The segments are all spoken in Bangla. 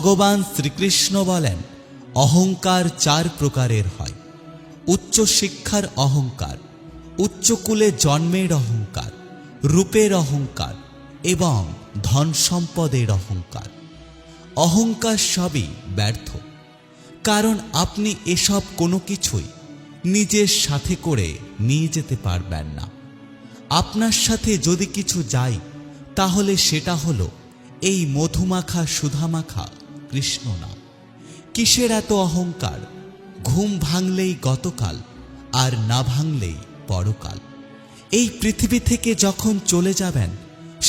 ভগবান শ্রীকৃষ্ণ বলেন, অহংকার 4 প্রকারের হয়। উচ্চ শিক্ষার অহংকার, উচ্চকুলে জন্মের অহংকার, রূপের অহংকার এবং ধন সম্পদের অহংকার। অহংকার সবই ব্যর্থ, কারণ আপনি এসব কোনো কিছুই নিজের সাথে করে নিয়ে যেতে পারবেন না। আপনার সাথে যদি কিছু যায়, তাহলে সেটা হলো এই মধুমাখা সুধামাখা কৃষ্ণ নাম। কিসের এত অহংকার? ঘুম ভাঙলেই গতকাল, আর না ভাঙলেই পরকাল। এই পৃথিবী থেকে যখন চলে যাবেন,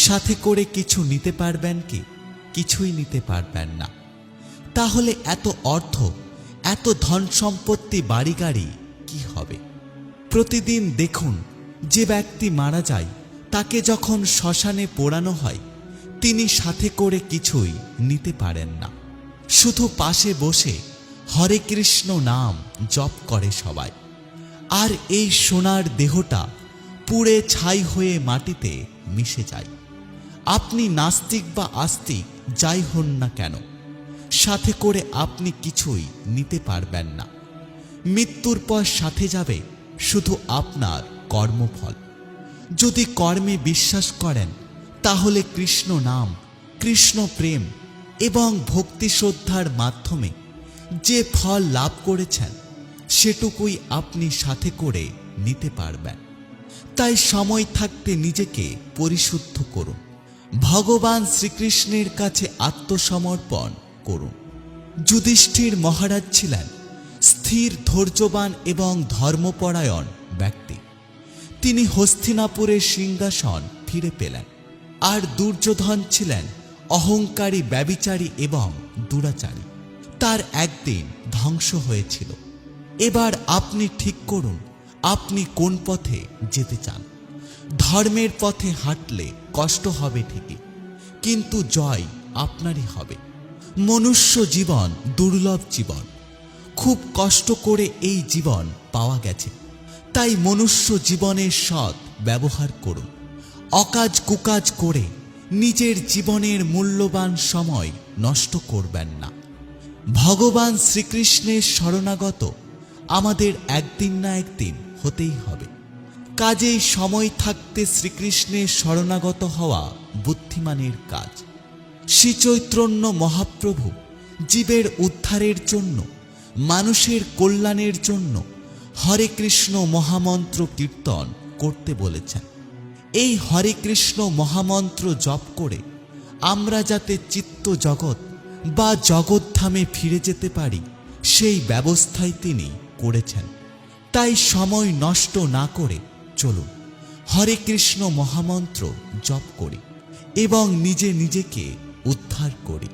সাথে করে কিছু নিতে পারবেন কি? কিছুই নিতে পারবেন না। তাহলে এত অর্থ, এত ধন সম্পত্তি, বাড়ি গাড়ি কি হবে? প্রতিদিন দেখুন, যে ব্যক্তি মারা যায় তাকে যখন শ্মশানে পোড়ানো হয়, তিনি সাথে করে কিছুই নিতে পারেন না। শুধু পাশে বসে হরে কৃষ্ণ নাম জপ করে সবাই। আর এই সোনার দেহটা পুড়ে ছাই হয়ে মাটিতে মিশে যায়। আপনি নাস্তিক বা আস্তিক যাই হন না কেন, সাথে করে আপনি কিছুই নিতে পারবেন না। মৃত্যুর পর সাথে যাবে শুধু আপনার কর্মফল। যদি কর্মে বিশ্বাস করেন, তাহলে কৃষ্ণ নাম, কৃষ্ণ প্রেম এবং ভক্তি শ্রদ্ধার মাধ্যমে যে ফল লাভ করেছেন, সেটুকুই আপনি সাথে করে নিতে পারবেন। তাই সময় থাকতে নিজেকে পরিশুদ্ধ করুন, ভগবান শ্রীকৃষ্ণের কাছে আত্মসমর্পণ করুন। যুধিষ্ঠির মহারাজ ছিলেন স্থির, ধৈর্যবান এবং ধর্মপরায়ণ ব্যক্তি। তিনি হস্তিনাপুরের সিংহাসন ফিরে পেলেন। আর দুর্যোধন ছিলেন অহংকারী, ব্যভিচারী এবং দুরাচারী। তার একদিন ধ্বংস হয়েছিল। এবার আপনি ঠিক করুন, আপনি কোন পথে যেতে চান। ধর্মের পথে হাঁটলে কষ্ট হবে ঠিকই, কিন্তু জয় আপনারই হবে। মনুষ্য জীবন দুর্লভ জীবন, খুব কষ্ট করে এই জীবন পাওয়া গেছে। তাই মনুষ্য জীবনের সৎ ব্যবহার করুন। অকাজ কুকাজ করে নিজের জীবনের মূল্যবান সময় নষ্ট করবেন না। ভগবান শ্রীকৃষ্ণের শরণাগত আমাদের একদিন না একদিন হতেই হবে। কাজেই সময় থাকতে শ্রীকৃষ্ণের শরণাগত হওয়া বুদ্ধিমানের কাজ। শ্রীচৈতন্য মহাপ্রভু জীবের উদ্ধারের জন্য, মানুষের কল্যাণের জন্য হরে কৃষ্ণ মহামন্ত্র কীর্তন করতে বলেছেন। এই হরে কৃষ্ণ মহামন্ত্র জপ করে আমরা যাতে চিত্ত জগৎ বা জগৎধামে ফিরে যেতে পারি, সেই ব্যবস্থাই তিনি করেছেন। তাই সময় নষ্ট না করে চলুন হরে কৃষ্ণ মহামন্ত্র জপ করি এবং নিজে নিজেকে উদ্ধার করি।